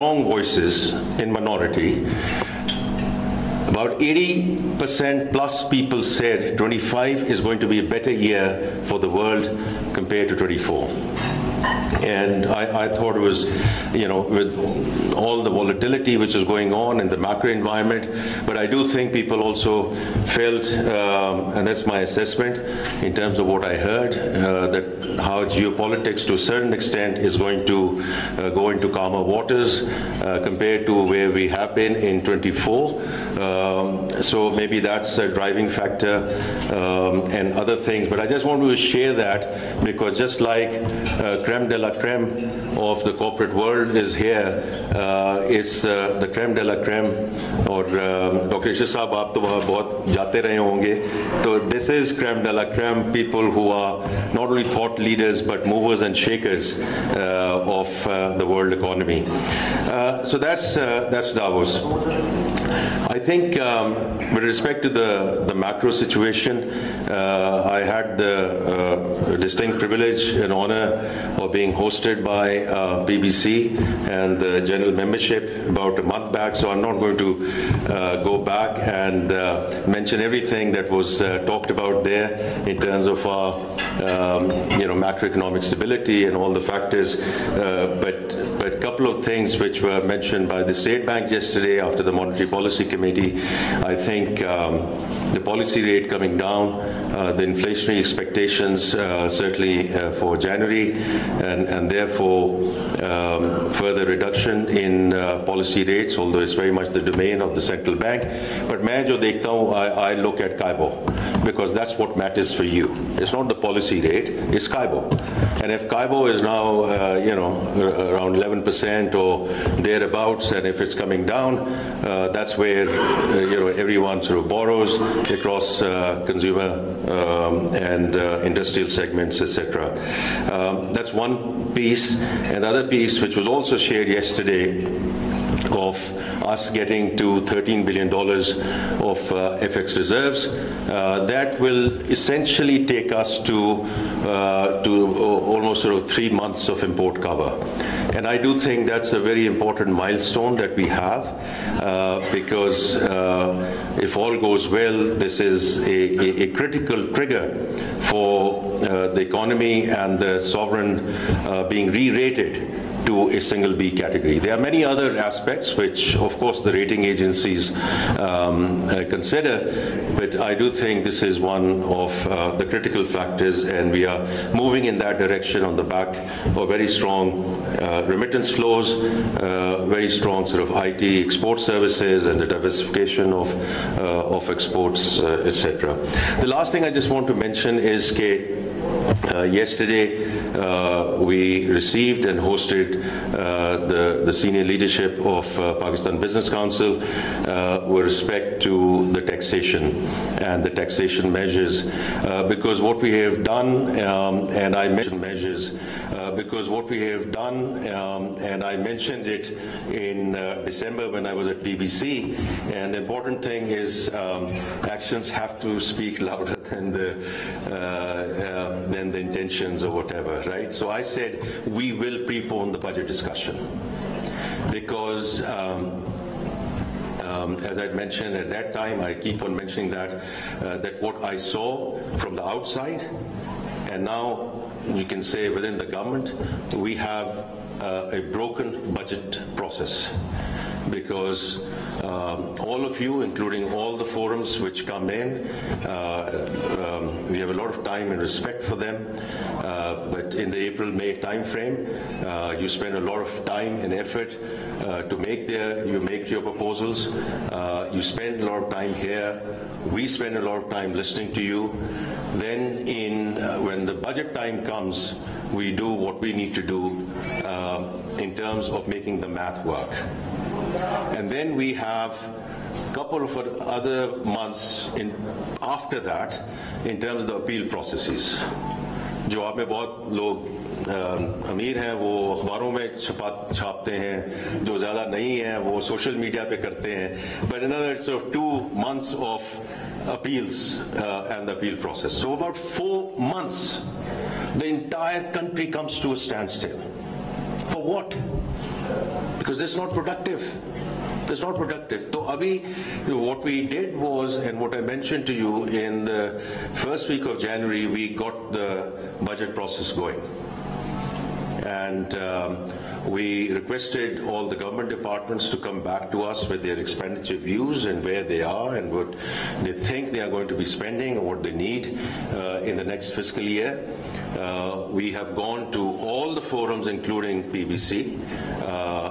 strong voices in minority. About 80% plus people said 25 is going to be a better year for the world compared to 24. And I thought it was, with all the volatility which is going on in the macro environment, but I do think people also felt, and that's my assessment in terms of what I heard, that how geopolitics to a certain extent is going to go into calmer waters compared to where we have been in 24. So maybe that's a driving factor and other things. But I just want to share that because just like creme de la creme of the corporate world is here, it's the creme de la creme. और doctor Isha साहब आप तो वहाँ बहुत जाते रहे होंगे, तो this is creme de la creme, people who are not only thought leaders but movers and shakers of the world economy. So that's Davos. I think with respect to the macro situation, I had the distinct privilege and honor of being hosted by BBC and the general membership about a month back, so I'm not going to go back and mention everything that was talked about there in terms of our macroeconomic stability and all the factors, but a couple of things which were mentioned by the State Bank yesterday after the Monetary Policy Committee. I think the policy rate coming down, the inflationary expectations certainly for January, and therefore further reduction in policy rates, although it's very much the domain of the central bank. But मैं जो देखता हूँ, I look at CIBOR because that's what matters for you. It's not the policy rate, it's CIBOR. And if CIBOR is now around 11% or thereabouts, and if it's coming down, that's where everyone sort of borrows across consumer and industrial segments, etc. That's one piece. And the other piece, which was also shared yesterday, of us getting to $13 billion of FX reserves, that will essentially take us to almost sort of 3 months of import cover. And I do think that's a very important milestone that we have, because if all goes well, this is a critical trigger for the economy and the sovereign being re-rated to a single B category. There are many other aspects which, of course, the rating agencies consider, but I do think this is one of the critical factors, and we are moving in that direction on the back of very strong remittance flows, very strong sort of IT export services, and the diversification of exports, etc. The last thing I just want to mention is that yesterday we received and hosted the senior leadership of Pakistan Business Council with respect to the taxation and the taxation measures, because what we have done, and I mentioned measures, because what we have done, and I mentioned it in December when I was at BBC, and the important thing is actions have to speak louder than the intentions or whatever, right? So I said we will prepone the budget discussion because as I mentioned at that time, I keep on mentioning that what I saw from the outside, and now you can say within the government, we have a broken budget process, because all of you, including all the forums which come in, we have a lot of time and respect for them, but in the April-May time frame, you spend a lot of time and effort to make your proposals. You spend a lot of time here. We spend a lot of time listening to you. Then when the budget time comes, we do what we need to do in terms of making the math work. And then we have a couple of other months after that in terms of the appeal processes. जो आप में बहुत लोग अमीर हैं वो अखबारों में छापते हैं, जो ज़्यादा नहीं हैं वो सोशल मीडिया पे करते हैं. But another sort of 2 months of appeals and the appeal process. So about 4 months, the entire country comes to a standstill. For what? because it's not productive. It's not productive. So abhi, what we did was, and what I mentioned to you, in the first week of January, we got the budget process going. And we requested all the government departments to come back to us with their expenditure views and where they are and what they think they are going to be spending and what they need in the next fiscal year. We have gone to all the forums, including PBC,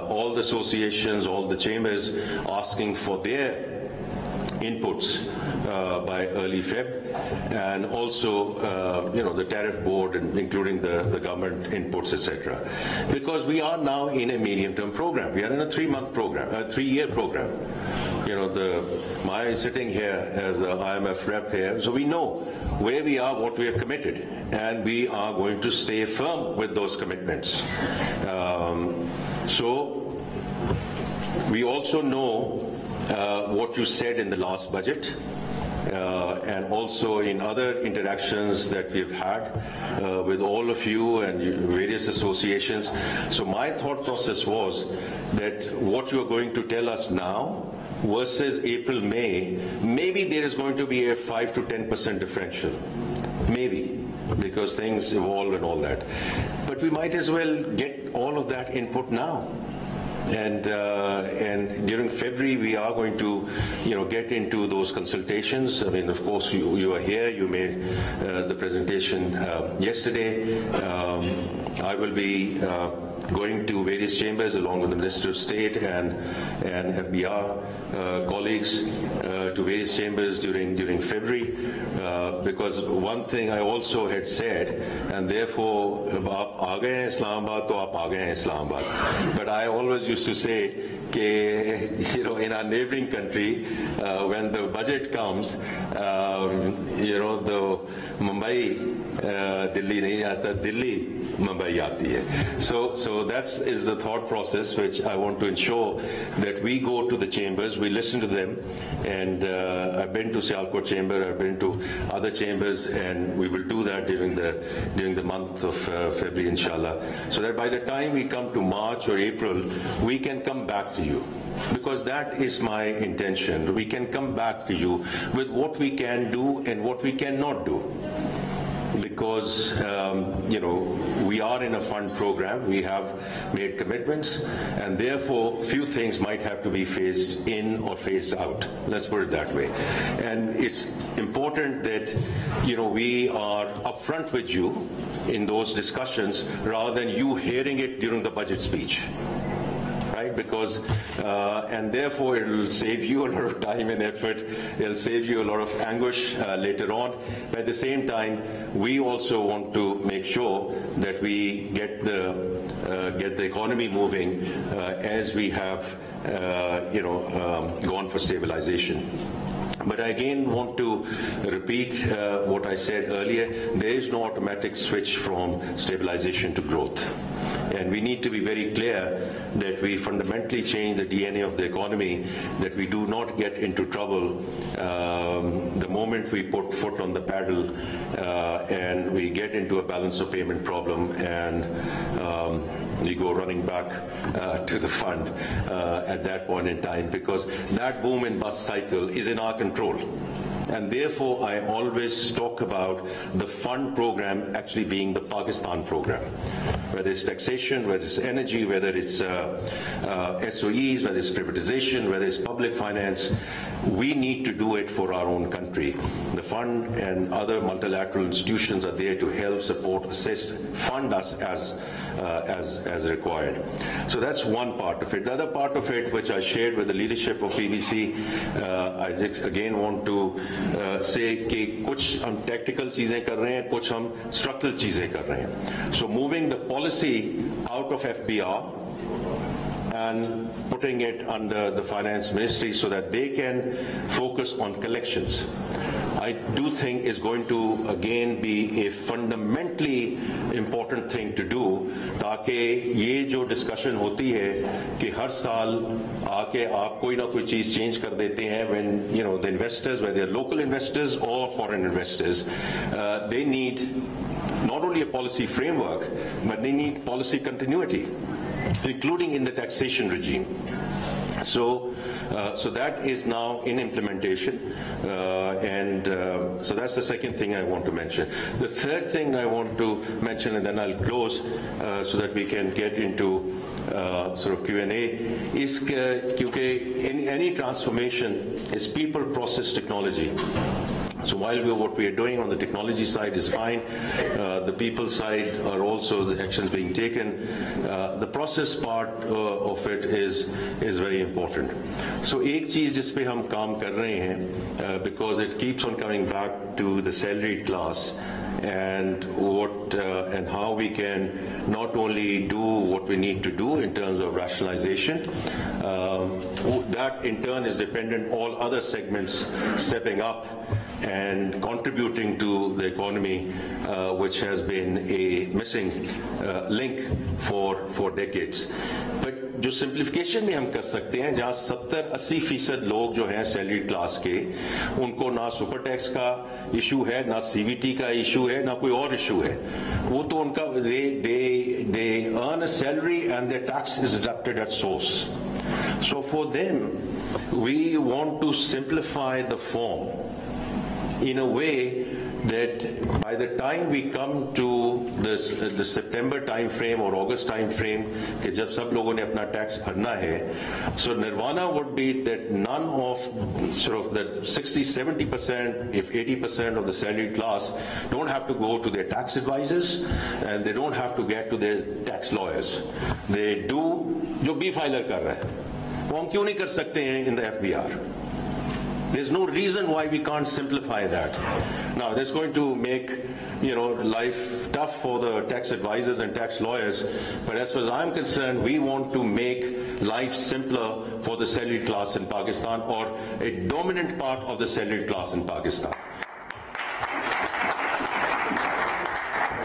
all the associations, all the chambers, asking for their inputs by early Feb, and also the tariff board, and including the government inputs, etc. Because we are now in a medium-term program. We are in a 3-month program, a 3-year program. My sitting here as the IMF rep here, so we know where we are, what we have committed, and we are going to stay firm with those commitments. So we also know what you said in the last budget, and also in other interactions that we've had with all of you and various associations. So my thought process was that what you're going to tell us now versus April, May, maybe there is going to be a 5 to 10% differential. Maybe, because things evolve and all that. But we might as well get all of that input now. And during February, we are going to, get into those consultations. I mean, of course, you are here. You made the presentation yesterday. I will be going to various chambers along with the Minister of State and FBR colleagues to various chambers during February, because one thing I also had said, and therefore, aap aa gaye hain Islamabad, to aap aa gaye hain Islamabad. But I always used to say, in our neighboring country, when the budget comes, the Mumbai, Delhi nahi aata, Delhi Mumbai aati hai. So that is the thought process which I want to ensure that we go to the chambers, we listen to them, and I've been to Sialkot chamber, I've been to other chambers, and we will do that during the month of February, inshallah, so that by the time we come to March or April, we can come back to you. Because that is my intention. We can come back to you with what we can do and what we cannot do. Because, we are in a fund program, we have made commitments, and therefore few things might have to be phased in or phased out. Let's put it that way. And it's important that, we are upfront with you in those discussions rather than you hearing it during the budget speech. Right? Because, and therefore it will save you a lot of time and effort, it will save you a lot of anguish later on. But at the same time, we also want to make sure that we get the economy moving as we have, gone for stabilization. But I again want to repeat what I said earlier. There is no automatic switch from stabilization to growth. And we need to be very clear that we fundamentally change the DNA of the economy, that we do not get into trouble the moment we put foot on the pedal and we get into a balance of payment problem and we go running back to the fund at that point in time, because that boom and bust cycle is in our control. And therefore, I always talk about the fund program actually being the Pakistan program. Whether it's taxation, whether it's energy, whether it's SOEs, whether it's privatization, whether it's public finance, we need to do it for our own country. The fund and other multilateral institutions are there to help, support, assist, fund us as required. So that's one part of it. The other part of it, which I shared with the leadership of PBC, I again want to say कि कुछ हम tactical चीजें कर रहे हैं, कुछ हम structural चीजें कर रहे हैं. So moving the policy out of FBR and putting it under the finance ministry so that they can focus on collections, I do think is going to again be a fundamentally important thing to do, ताकि ये जो discussion होती है कि हर साल आके आप कोई ना कोई चीज change कर देते हैं, when the investors, whether they're local investors or foreign investors, they need not only a policy framework, but they need policy continuity. including in the taxation regime. So that is now in implementation, so that's the second thing I want to mention. The third thing I want to mention, and then I'll close so that we can get into sort of Q&A, is because in any transformation is people, process, technology. So while what we are doing on the technology side is fine, the people side are also the actions being taken. The process part of it is very important. So एक चीज जिस पे हम काम कर रहे हैं, because it keeps on coming back to the salaried class and what and how we can not only do what we need to do in terms of rationalization, that in turn is dependent all other segments stepping up and contributing to the economy, which has been a missing link for decades. But जो simplification में हम कर सकते हैं, जहाँ 70-80% लोग जो हैं सैलरी क्लास के, उनको ना सुपर टैक्स का इशू है, ना सीवीटी का इशू है, ना कोई और इशू है. वो तो उनका they earn a salary and their tax is deducted at source. So for them, we want to simplify the form in a way that by the time we come to the September time frame or August time frame, कि जब सब लोगों ने अपना tax भरना है, so nirvana would be that none of sort of the 60-70%, if 80% of the salaried class don't have to go to their tax advisors and they don't have to get to their tax lawyers. They do जो B filer कर रहा है, वो हम क्यों नहीं कर सकते हैं in the FBR? There's no reason why we can't simplify that. Now, that's going to make, life tough for the tax advisors and tax lawyers. But as far as I'm concerned, we want to make life simpler for the salaried class in Pakistan, or a dominant part of the salaried class in Pakistan.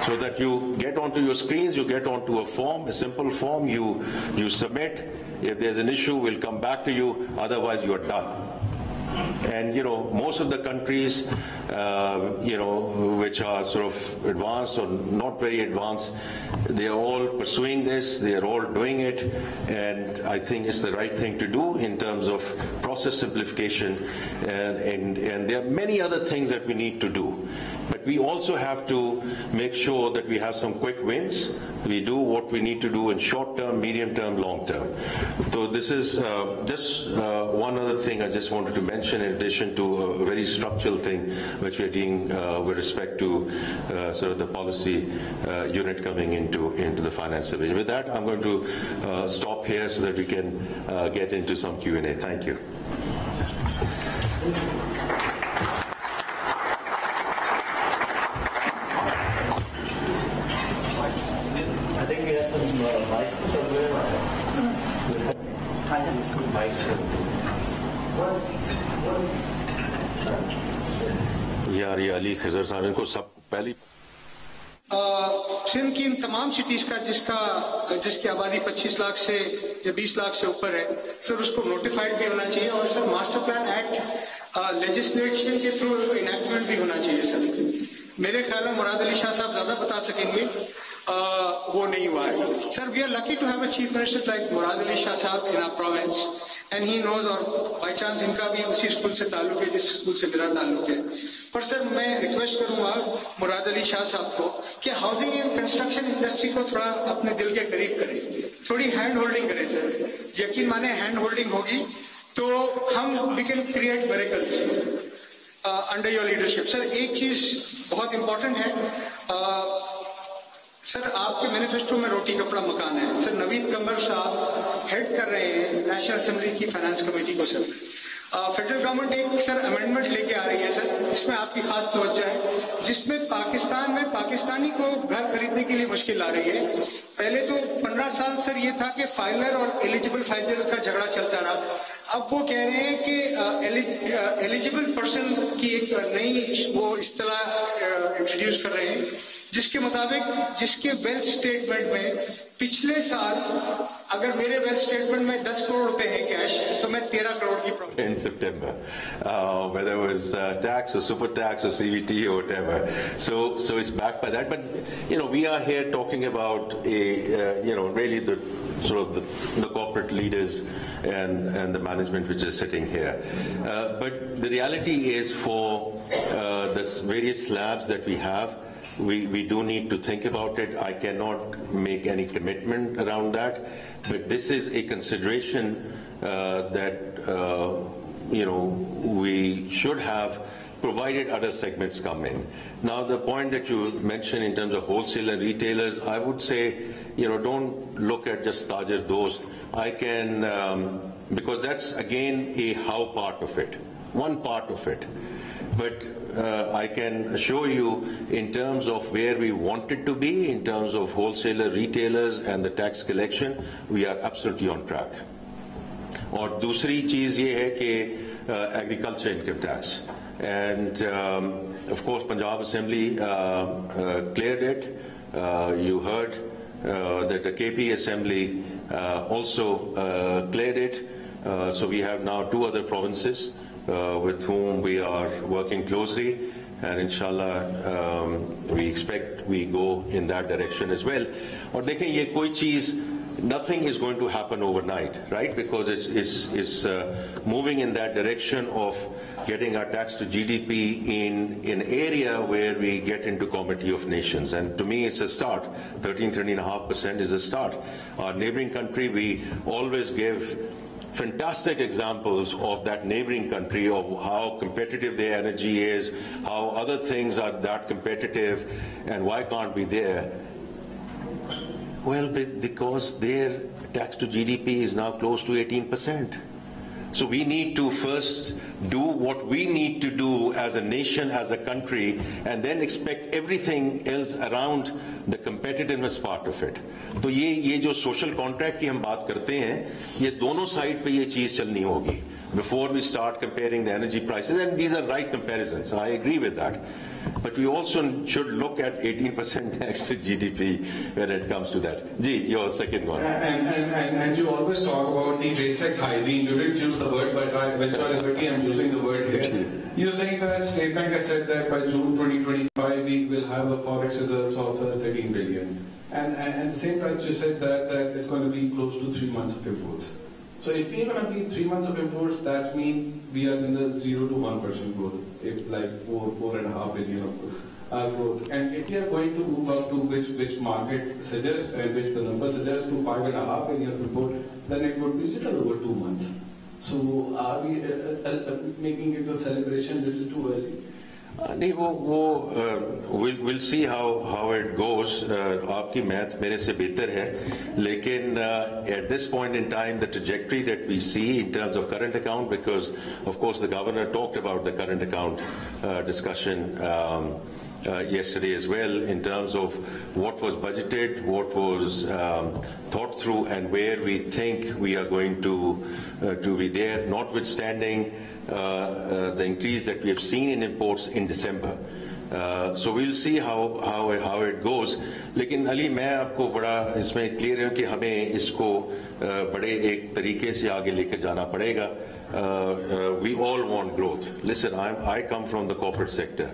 So that you get onto your screens, you get onto a form, a simple form, you submit. If there's an issue, we'll come back to you. Otherwise, you're done. And most of the countries, which are sort of advanced or not very advanced, they are all pursuing this. They are all doing it, and I think it's the right thing to do in terms of process simplification. And there are many other things that we need to do. But we also have to make sure that we have some quick wins. We do what we need to do in short term, medium term, long term. So this is just one other thing I just wanted to mention, in addition to a very structural thing which we are doing with respect to sort of the policy unit coming into the finance division. With that, I'm going to stop here so that we can get into some Q&A. Thank you. I think we have some mics over there. यार ये अली खजर साहब इनको सब पहली सिंध की इन तमाम cities का जिसकी आबादी 25 लाख से या 20 लाख से ऊपर है, सर उसको नोटिफाइड भी होना चाहिए, और sir master plan act legislation के थ्रू इनैक्टमेंट भी होना चाहिए. सर मेरे ख्याल में मुराद अली शाह साहब ज्यादा बता सकेंगे, वो नहीं हुआ है. Sir we are lucky to have a chief minister like Murad Ali Shah साहब in our province, and he knows, और बाई चांस इनका भी उसी स्कूल से ताल्लुक है जिस स्कूल से मेरा ताल्लुक है. पर सर मैं रिक्वेस्ट करूंगा मुराद अली शाह साहब को कि हाउसिंग एंड कंस्ट्रक्शन इंडस्ट्री को थोड़ा अपने दिल के करीब करें, थोड़ी हैंड होल्डिंग करें. सर यकीन माने हैंड होल्डिंग होगी तो हम we can create miracles under your leadership. Sir एक चीज बहुत इंपॉर्टेंट है, सर आपके मैनिफेस्टो में रोटी कपड़ा मकान है. सर नवीद कमर साहब हेड कर रहे हैं नेशनल असेंबली की फाइनेंस कमेटी को. सर फेडरल गवर्नमेंट एक सर अमेंडमेंट लेके आ रही है सर, इसमें आपकी खास तवज्जो है, जिसमें पाकिस्तान में पाकिस्तानी को घर खरीदने के लिए मुश्किल आ रही है. पहले तो 15 साल सर ये था कि फाइलर और एलिजिबल फाइलर का झगड़ा चलता रहा. अब वो कह रहे हैं कि एलिजिबल पर्सन की एक नई वो इस्तेलाह इंट्रोड्यूस कर रहे हैं, जिसके मुताबिक जिसके वेल्थ स्टेटमेंट में पिछले साल अगर मेरे वेल्थ स्टेटमेंट में 10 करोड़ रुपए हैं कैश, तो मैं 13 करोड़ की profit. In September, whether it was tax or super tax or CVT or whatever, so it's backed by that. But we are here talking about really the sort of the corporate leaders and the management which is sitting here. But the reality is for the various slabs that we have, we do need to think about it. I cannot make any commitment around that, but this is a consideration that we should have, provided other segments come in. Now, the point that you mentioned in terms of wholesale and retailers, I would say, don't look at just Tajir Dost. I can, because that's again a how part of it, one part of it. But I can assure you in terms of where we want it to be, in terms of wholesaler, retailers and the tax collection, we are absolutely on track. और दूसरी चीज़ ये है कि agriculture income tax. And of course, Punjab Assembly cleared it. You heard that the KP Assembly also cleared it. So we have now 2 other provinces with whom we are working closely. And inshallah, we expect we go in that direction as well. और देखें ये कोई चीज़, nothing is going to happen overnight, right? Because it's moving in that direction of getting our tax to GDP in an area where we get into Committee of Nations. And to me, it's a start. 13.5% is a start. Our neighboring country, we always give fantastic examples of that neighboring country, of how competitive their energy is, how other things are that competitive, and why can't we there? Well, because their tax to GDP is now close to 18%. So we need to first do what we need to do as a nation, as a country, and then expect everything else around the competitiveness part of it. तो ये जो social contract की हम बात करते हैं, ये दोनों side पे ये चीज़ चलनी होगी before we start comparing the energy prices, and these are right comparisons. I agree with that. But we also should look at 18% tax to GDP when it comes to that. Ji, your second one. And you always talk about the basic hygiene. You didn't use the word, but with your liberty, I'm using the word here. You're saying that State Bank has said that by June 2025, we will have a forex reserves of 13 billion. And at the same time, you said that it's going to be close to 3 months of imports. So if we're going to be 3 months of imports, that means we are in the 0 to 1% growth, if like 4.5 billion of growth. And if we are going to move up to which market suggests and which the number suggests to 5.5 billion of import, then it would be little over 2 months. So are we making it a celebration a little too early? We'll see how it goes. आपकी math मेरे से बेहतर है, लेकिन at this point in time, the trajectory that we see in terms of current account, because of course the governor talked about the current account discussion yesterday as well, in terms of what was budgeted, what was thought through, and where we think we are going to be there, notwithstanding the increase that we have seen in imports in December. So we'll see how it goes. लेकिन अली मैं आपको बड़ा इसमें clear हूँ कि हमें इसको बड़े एक तरीके से आगे लेकर जाना पड़ेगा. We all want growth. Listen, I come from the corporate sector.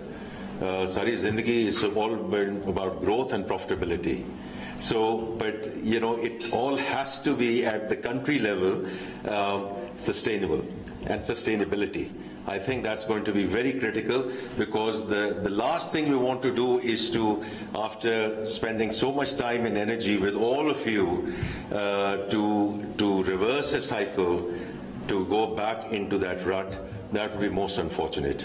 Sari Zindagi is all been about growth and profitability. So, but it all has to be at the country level sustainable and sustainability. I think that's going to be very critical, because the last thing we want to do is to, after spending so much time and energy with all of you, to reverse a cycle, to go back into that rut. That would be most unfortunate.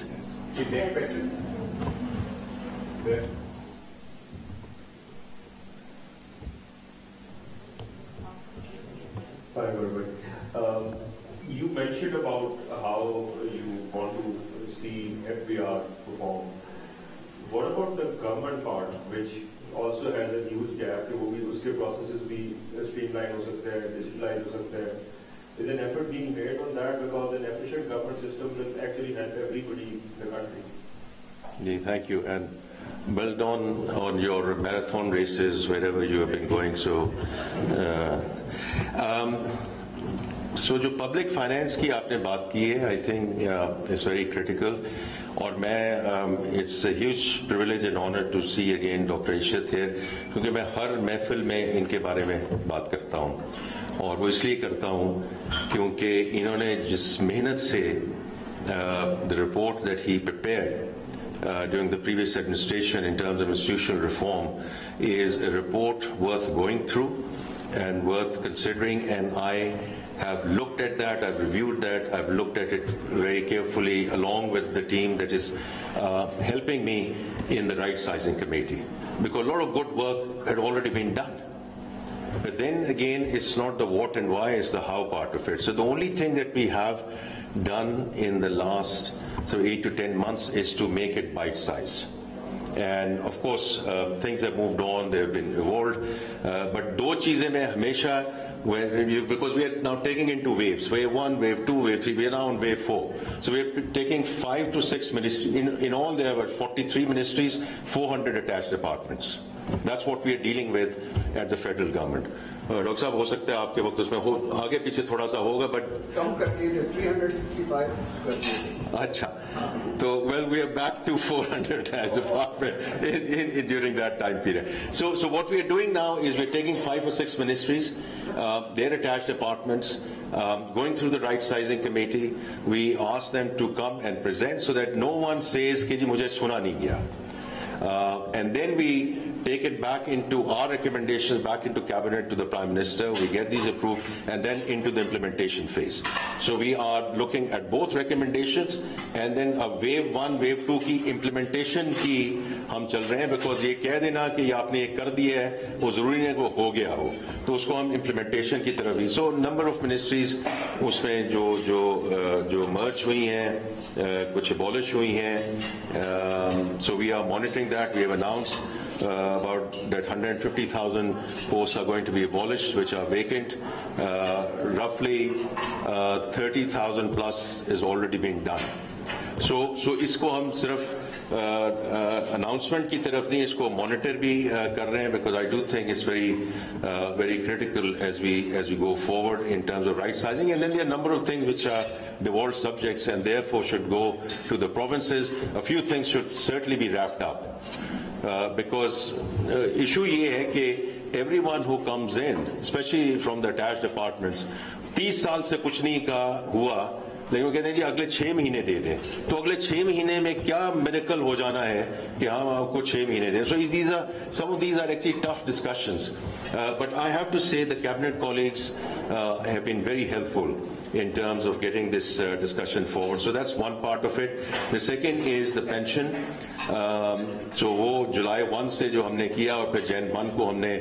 You mentioned about how you want to see FBR perform. What about the government part, which also has a huge gap? वो भी उसके processes भी streamline हो सकते हैं, digitalize हो सकते हैं. Is an effort being made on that, because an efficient government system will actually help everybody in the country? Yeah, thank you, and well done on your marathon races wherever you have been going. So जो public finance की आपने बात की है, I think it's very critical. और मैं it's a huge privilege and honour to see again doctor Ishrat here, क्योंकि मैं हर महफिल में इनके बारे में बात करता हूँ. और वो इसलिए करता हूँ क्योंकि इन्होंने जिस मेहनत से the report that he prepared during the previous administration in terms of institutional reform is a report worth going through and worth considering, and I have looked at that, I've reviewed that, I've looked at it very carefully along with the team that is helping me in the right sizing committee, because a lot of good work had already been done. But then again, it's not the what and why, it's the how part of it. So the only thing that we have done in the last 8 to 10 months is to make it bite size. And of course, things have moved on, they have been evolved. But do cheezein mein hamesha, because we are now taking into waves, wave 1, wave 2, wave 3, we are now on wave 4. So we are taking 5 to 6 ministries. In all, there are about 43 ministries, 400 attached departments. That's what we are dealing with at the federal government. Doctor साहब हो सकता है आपके वक्त उसमें आगे पीछे थोड़ा सा होगा, बट कम करके 365 कर दिए. अच्छा, तो well, we are back to 400 as a department during that time period. So what we are doing now is we're taking 5 or 6 ministries, their attached departments, going through the right sizing committee. We ask them to come and present so that no one says कि जी मुझे सुना नहीं गया. And then we take it back into our recommendations, back into cabinet to the Prime Minister. We get these approved and then into the implementation phase. So we are looking at both recommendations and then a wave 1, wave 2 की implementation की हम चल रहे हैं, because ये कह देना कि आपने ये कर दिया है वो जरूरी नहीं कि हो गया हो, तो उसको हम implementation की तरफ भी. So number of ministries उसमें जो merge हुई हैं, कुछ abolish हुई हैं. So we are monitoring that. We have announced about that 150,000 posts are going to be abolished, which are vacant. Roughly 30,000 plus is already being done. So इसको हम सिर्फ announcement की तरफ नहीं, इसको monitor भी कर रहे हैं, because I do think it's very critical as we go forward in terms of right sizing. And then there are a number of things which are devolved subjects and therefore should go to the provinces. A few things should certainly be wrapped up. Because issue ये है कि everyone who comes in, especially from the attached departments, 30 साल से कुछ नहीं का हुआ, लेकिन वो कहते हैं जी अगले 6 महीने दे दें. तो अगले 6 महीने में क्या मिरेकल हो जाना है कि हम आपको 6 महीने दें. So some of these are actually tough discussions. But I have to say the cabinet colleagues have been very helpful in terms of getting this discussion forward. So that's one part of it. The second is the pension. So वो July 1 से जो हमने किया और फिर Jan 1 को हमने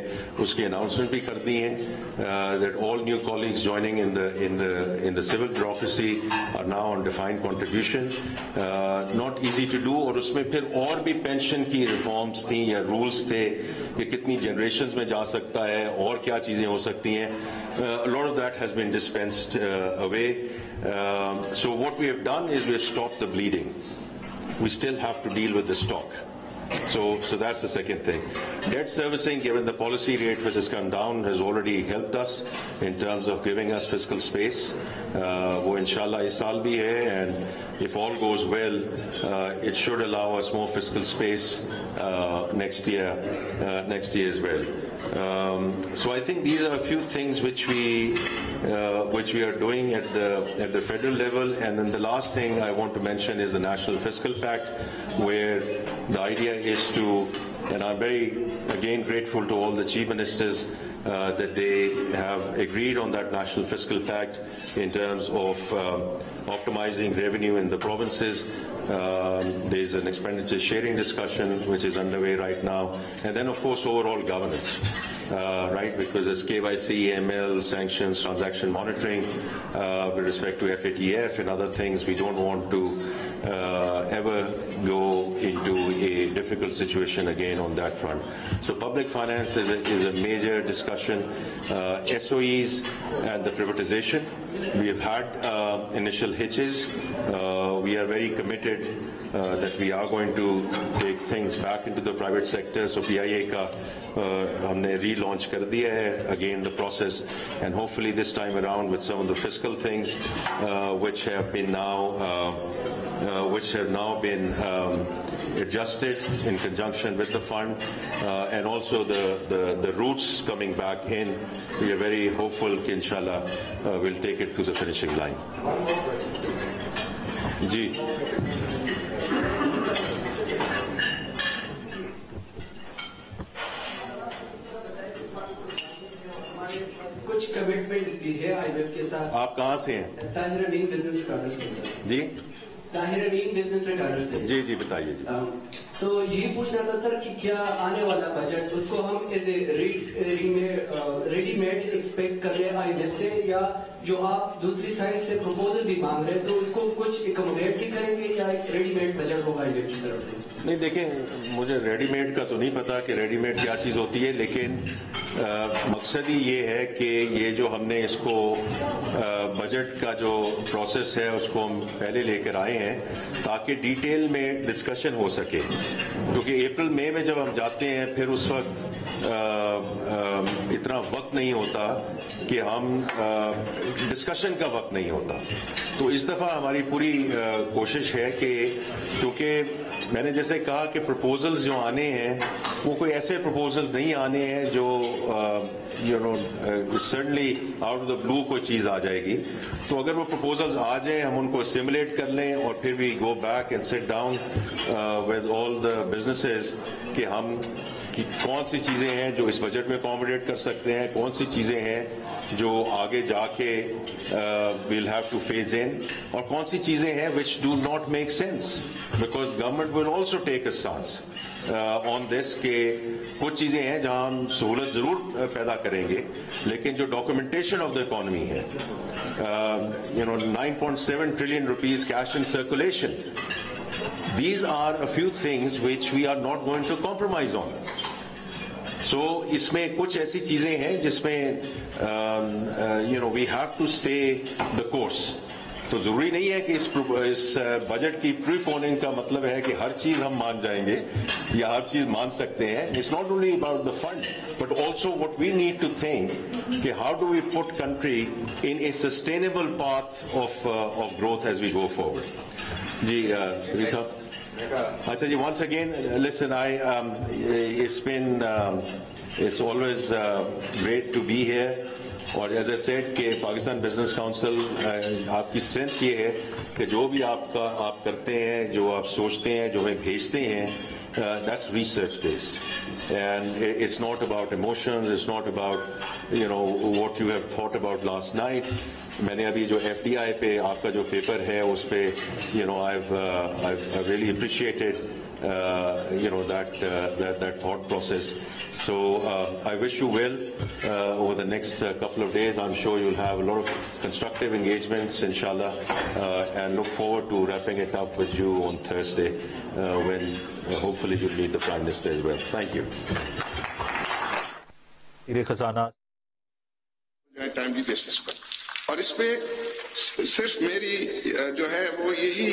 उसकी announcement भी कर दी है that all new colleagues joining in the civil bureaucracy are now on defined contribution. Not easy to do, और उसमें फिर और भी pension की reforms थी या rules थे कि कितनी generations में जा सकता है और क्या चीजें हो सकती हैं. A lot of that has been dispensed away. So what we have done is we have stopped the bleeding. We still have to deal with the stock. So that's the second thing. Debt servicing, given the policy rate which has come down, has already helped us in terms of giving us fiscal space. वो इंशाल्लाह इस साल भी है, and if all goes well, it should allow us more fiscal space next year as well. So I think these are a few things which we are doing at the federal level. And then the last thing I want to mention is the National Fiscal Pact, where the idea is to, and I'm very again grateful to all the chief ministers that they have agreed on that National Fiscal Pact in terms of optimizing revenue in the provinces. There's an expenditure sharing discussion which is underway right now, and then of course overall governance, right, because there's KYC, AML, sanctions, transaction monitoring with respect to FATF and other things. We don't want to ever go into a difficult situation again on that front. So public finance is a major discussion. SOEs and the privatization. We have had initial hitches. We are very committed that we are going to take things back into the private sector. So PIA का हमने relaunch कर दिया है again the process, and hopefully this time around with some of the fiscal things which have now been adjusted in conjunction with the fund, and also the routes coming back in. We are very hopeful that inshallah we'll take it to the finishing line. Ji. کچھ commitment بھی ہے I am F کے ساتھ. آپ کہاں سے ہیں؟ طاہر امین business recorder سے. سر جی طاہر امین بزنس ریکارڈر سے. جی جی بتائیے. جی تو یہ پوچھنا تھا سر کہ کیا آنے والا بجٹ اس کو ہم as a ready made expect کر رہے ہیں آئی ایم ایف سے, یا جو آپ دوسری سائڈ سے پروپوزل بھی مانگ رہے ہیں تو اس کو کچھ اکوموڈیٹ بھی کریں گے, یا ایک ریڈی میڈ بجٹ ہوگا آئی ایم ایف کی طرف سے؟ نہیں دیکھیں, مجھے ریڈی میڈ کا تو نہیں پتا کہ ریڈی میڈ کیا چیز ہوتی ہے, لیکن مقصد ہی یہ ہے کہ یہ جو ہم نے اس کو بجٹ کا جو پروسیس ہے اس کو ہم پہلے لے کر آئے ہیں تاکہ ڈیٹیل میں ڈسکشن ہو سکے, کیونکہ اپریل مئی میں جب ہم جاتے ہیں پھر اس وقت اتنا وقت نہیں ہوتا کہ ہم ڈسکشن کا وقت نہیں ہوتا. تو اس دفعہ ہماری پوری کوشش ہے کہ کیونکہ میں نے جیسے کہا کہ پرپوزلز جو آنے ہیں وہ کوئی ایسے پرپوزلز نہیں آنے ہیں جو سڈنلی آؤٹ آف دا بلو کوئی چیز آ جائے گی. تو اگر وہ پرپوزلز آ جائیں ہم ان کو اسٹیمولیٹ کر لیں اور پھر بھی go back and sit down with all the businesses کہ ہم کون سی چیزیں ہیں جو اس بجٹ میں اکوموڈیٹ کر سکتے ہیں, کون سی چیزیں ہیں جو آگے جا کے we'll have to phase in, اور کون سی چیزیں ہیں which do not make sense, because government will also take a stance on this کہ کچھ چیزیں ہیں جہاں ہم سہولت ضرور پیدا کریں گے لیکن جو ڈاکومنٹیشن آف دا اکانومی ہے 9.7 trillion rupees cash in circulation, these are a few things which we are not going to compromise on. So اس میں کچھ ایسی چیزیں ہیں جس میں we have to stay the course. تو ضروری نہیں ہے کہ اس بجٹ کی پری پوننگ کا مطلب ہے کہ ہر چیز ہم مان جائیں گے یا ہر چیز مان سکتے ہیں. It's not only about the fund, but also what we need to think کہ how do we put country in a sustainable path of growth as we go forward. جی شریف صاحب. اچھا جی, once again, listen, it's always great to be here. اور as I said کہ Pakistan business council آپ کی strength یہ ہے کہ جو بھی آپ کرتے ہیں, جو آپ سوچتے ہیں, جو ہمیں بھیجتے ہیں, that's research based, and it's not about emotions, it's not about what you have thought about last night. میں نے ابھی جو ایف ڈی آئی پہ آپ کا جو پیپر ہے اس پہ I've really appreciated that thought process. So I wish you well over the next couple of days. I'm sure you'll have a lot of constructive engagements, inshallah, and look forward to wrapping it up with you on Thursday when hopefully you'll meet the Prime Minister as well. Thank you. Timely basis پر, اور اس پہ صرف میری جو ہے وہ یہی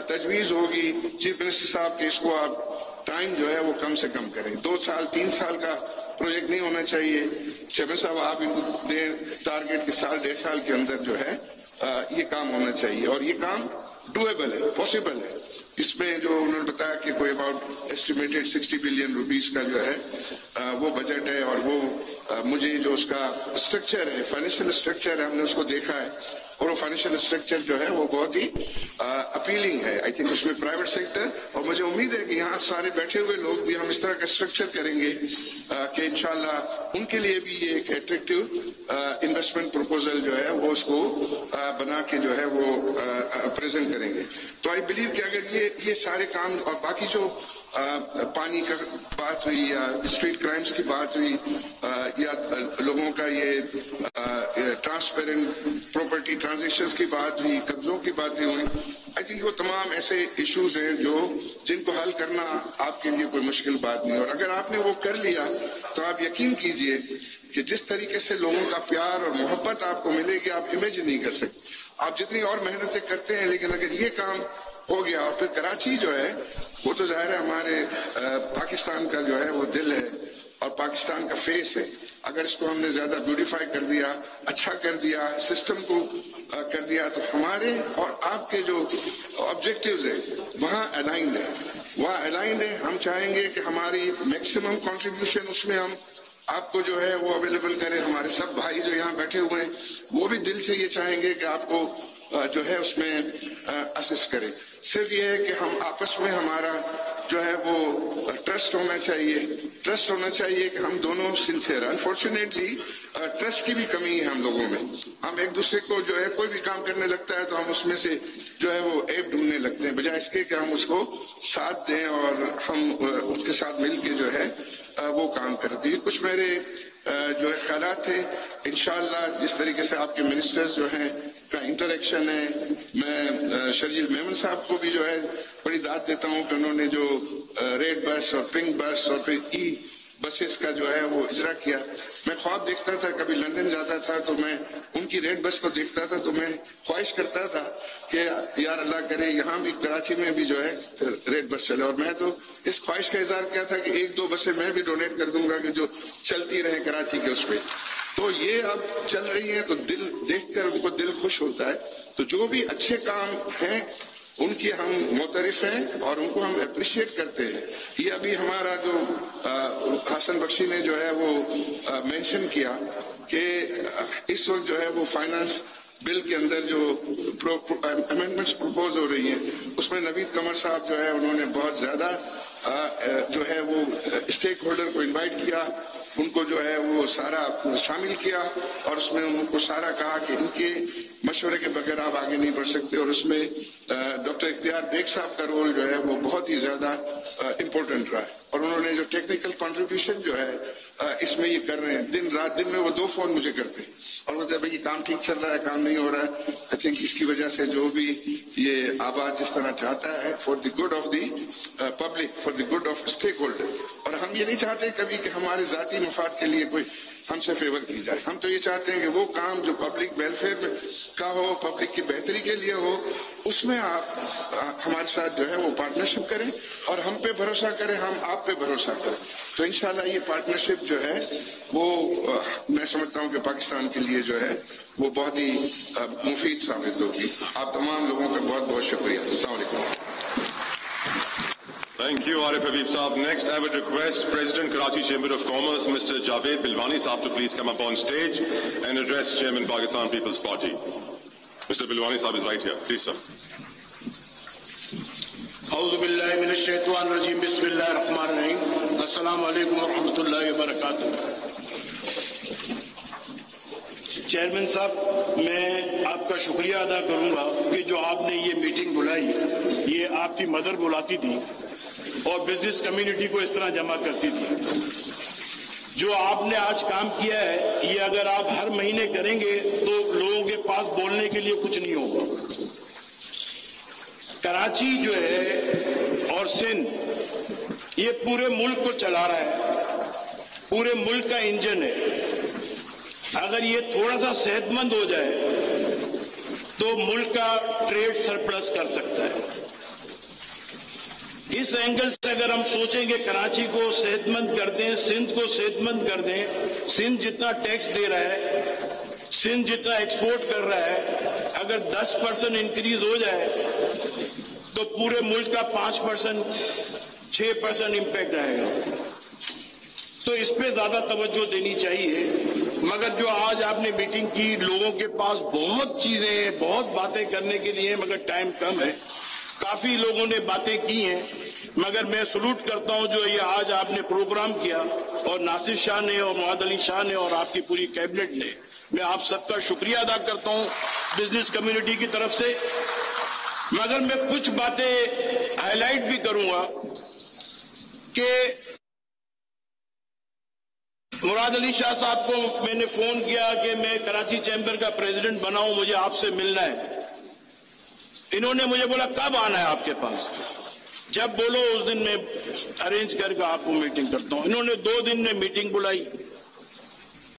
تجویز ہوگی چیف منسٹر صاحب کہ اس کو آپ ٹائم جو ہے وہ کم سے کم کریں. 2 سال 3 سال کا پروجیکٹ نہیں ہونا چاہیے. چیئرمین صاحب آپ ان کو دیں ٹارگیٹ کے 1.5 سال کے اندر جو ہے یہ کام ہونا چاہیے, اور یہ کام ڈویبل ہے, پاسبل ہے. اس میں جو انہوں نے بتایا کہ کوئی اباؤٹ ایسٹیمیٹڈ 60 بلین روپیز کا جو ہے وہ بجٹ ہے, اور وہ مجھے جو اس کا اسٹرکچر ہے, فائنینشیل اسٹرکچر ہے, ہم نے اس کو دیکھا ہے, اور وہ فائنینشیل اسٹرکچر جو ہے وہ بہت ہی اپیلنگ ہے. آئی تھنک اس میں پرائیویٹ سیکٹر, اور مجھے امید ہے کہ یہاں سارے بیٹھے ہوئے لوگ بھی ہم اس طرح کا اسٹرکچر کریں گے کہ انشاءاللہ ان کے لیے بھی یہ ایک اٹریکٹیو انویسٹمنٹ پروپوزل جو ہے وہ اس کو بنا کے جو ہے وہ پریزنٹ کریں گے. تو آئی بلیو کہ اگر یہ سارے کام, اور باقی جو پانی کا بات ہوئی یا اسٹریٹ کرائمز کی بات ہوئی یا لوگوں کا یہ ٹرانسپیرنٹ پراپرٹی ٹرانزیکشنز کی بات ہوئی, قبضوں کی باتیں ہوئی, آئی تھنک وہ تمام ایسے ایشوز ہیں جن کو حل کرنا آپ کے لیے کوئی مشکل بات نہیں. اور اگر آپ نے وہ کر لیا تو آپ یقین کیجئے کہ جس طریقے سے لوگوں کا پیار اور محبت آپ کو ملے گی آپ امیجن نہیں کر سکتے. آپ جتنی اور محنتیں کرتے ہیں, لیکن اگر یہ کام ہو گیا, اور پھر کراچی جو ہے وہ تو ظاہر ہے ہمارے پاکستان کا جو ہے وہ دل ہے اور پاکستان کا فیس ہے. اگر اس کو ہم نے زیادہ بیوٹیفائی کر دیا, اچھا کر دیا, سسٹم کو کر دیا, تو ہمارے اور آپ کے جو آبجیکٹیوز ہیں وہاں الائنڈ ہے. وہاں الائنڈ ہے. ہم چاہیں گے کہ ہماری میکسیمم کنٹریبیوشن اس میں ہم آپ کو جو ہے وہ اویلیبل کریں. ہمارے سب بھائی جو یہاں بیٹھے ہوئے ہیں وہ بھی دل سے یہ چاہیں گے کہ آپ کو جو ہے اس میں اسسٹ کریں. صرف یہ ہے کہ ہم آپس میں ہمارا جو ہے وہ ٹرسٹ ہونا چاہیے کہ ہم دونوں سنسیئر. انفارچونیٹلی ٹرسٹ کی بھی کمی ہے ہم لوگوں میں. ہم ایک دوسرے کو جو ہے کوئی بھی کام کرنے لگتا ہے تو ہم اس میں سے جو ہے وہ عیب ڈھونڈنے لگتے ہیں, بجائے اس کے کہ ہم اس کو ساتھ دیں اور ہم اس کے ساتھ مل کے جو ہے وہ کام کرتے ہیں. کچھ میرے جو ہے خیالات تھے. انشاءاللہ جس طریقے سے آپ کے منسٹرز جو ہیں کا انٹریکشن ہے, میں شرجیل میمن صاحب کو بھی جو ہے بڑی داد دیتا ہوں کہ انہوں نے جو ریڈ بس اور پنک بس اور پھر ای بسز کا جو ہے وہ اجرا کیا. میں خواب دیکھتا تھا, کبھی لندن جاتا تھا تو میں ان کی ریڈ بس کو دیکھتا تھا تو میں خواہش کرتا تھا کہ یار اللہ کرے یہاں بھی کراچی میں بھی جو ہے ریڈ بس چلے. اور میں تو اس خواہش کا اظہار کیا تھا کہ 1-2 بسیں میں بھی ڈونیٹ کر دوں گا کہ جو چلتی رہے کراچی کے اس پہ. تو یہ اب چل رہی ہے تو دل دیکھ کر ان کو دل خوش ہوتا ہے. تو جو بھی اچھے کام ہیں ان کی ہم معترف ہیں اور ان کو ہم اپریشیٹ کرتے ہیں. یہ ابھی ہمارا جو حسن بخشی نے جو ہے وہ مینشن کیا کہ اس وقت جو ہے وہ فائنانس بل کے اندر جو امینڈمنٹس پروپوز ہو رہی ہیں اس میں نوید قمر صاحب جو ہے انہوں نے بہت زیادہ جو ہے وہ اسٹیک ہولڈر کو انوائٹ کیا, ان کو جو ہے وہ سارا شامل کیا اور اس میں ان کو سارا کہا کہ ان کے مشورے کے بغیر آپ آگے نہیں بڑھ سکتے. اور اس میں ڈاکٹر اختیار بیگ صاحب کا رول جو ہے وہ بہت ہی زیادہ امپورٹنٹ رہا ہے. اور انہوں نے جو ٹیکنیکل کنٹریبیوشن جو ہے اس میں یہ کر رہے ہیں, دن رات دن میں وہ 2 فون مجھے کرتے ہیں اور بولتے ہیں بھائی کام ٹھیک چل رہا ہے, کام نہیں ہو رہا ہے. آئی تھنک اس کی وجہ سے جو بھی یہ آباد جس طرح چاہتا ہے for the good of the public, for the good of stake holder. اور ہم یہ نہیں چاہتے کبھی کہ ہمارے ذاتی مفاد کے لیے کوئی ہم سے فیور کی جائے. ہم تو یہ چاہتے ہیں کہ وہ کام جو پبلک ویلفیئر کا ہو, پبلک کی بہتری کے لیے ہو, اس میں آپ ہمارے ساتھ جو ہے وہ پارٹنرشپ کریں اور ہم پہ بھروسہ کریں, ہم آپ پہ بھروسہ کریں. تو انشاءاللہ یہ پارٹنرشپ جو ہے وہ میں سمجھتا ہوں کہ پاکستان کے لیے جو ہے وہ بہت ہی مفید ثابت ہوگی. آپ تمام لوگوں کا بہت بہت شکریہ. السلام علیکم. Thank you, Arif Habib Saab. Next, I would request President Karachi Chamber of Commerce, Mr. Javed Bilwani Saab, to please come up on stage and address Chairman Pakistan People's Party. Mr. Bilwani Saab is right here. Please, sir. A'udhu billahi minash shaitanir rajim. Bismillahir rahmanir rahim. Assalamu alaikum wa rahmatullahi wa barakatuh. Chairman صاحب, میں آپ کا شکریہ ادا کروں گا کہ جو آپ نے یہ میٹنگ بلائی, یہ آپ کی مدر بلاتی تھی اور بزنس کمیونٹی کو اس طرح جمع کرتی تھی. جو آپ نے آج کام کیا ہے یہ اگر آپ ہر مہینے کریں گے تو لوگوں کے پاس بولنے کے لیے کچھ نہیں ہوگا. کراچی جو ہے اور سندھ یہ پورے ملک کو چلا رہا ہے, پورے ملک کا انجن ہے. اگر یہ تھوڑا سا صحت مند ہو جائے تو ملک کا ٹریڈ سرپلس کر سکتا ہے. اس اینگل سے اگر ہم سوچیں کہ کراچی کو صحت مند کر دیں, سندھ کو صحت مند کر دیں, سندھ جتنا ٹیکس دے رہا ہے, سندھ جتنا ایکسپورٹ کر رہا ہے, اگر 10% انکریز ہو جائے تو پورے ملک کا 5%, 6% امپیکٹ آئے گا. تو اس پہ زیادہ توجہ دینی چاہیے. مگر جو آج آپ نے میٹنگ کی, لوگوں کے پاس بہت چیزیں, بہت باتیں کرنے کے لیے, مگر ٹائم کم ہے. کافی لوگوں نے باتیں کی ہیں, مگر میں سلوٹ کرتا ہوں جو یہ آج آپ نے پروگرام کیا, اور ناصر شاہ نے اور معاد علی شاہ نے اور آپ کی پوری کیبنٹ نے, میں آپ سب کا شکریہ ادا کرتا ہوں بزنس کمیونٹی کی طرف سے. مگر میں کچھ باتیں ہائی لائٹ بھی کروں گا کہ مراد علی شاہ صاحب کو میں نے فون کیا کہ میں کراچی چیمبر کا پریزیڈنٹ بناؤں, مجھے آپ سے ملنا ہے. انہوں نے مجھے بولا کب آنا ہے آپ کے پاس؟ جب بولو اس دن میں ارینج کر کے آپ کو میٹنگ کرتا ہوں. انہوں نے 2 دن میں میٹنگ بلائی.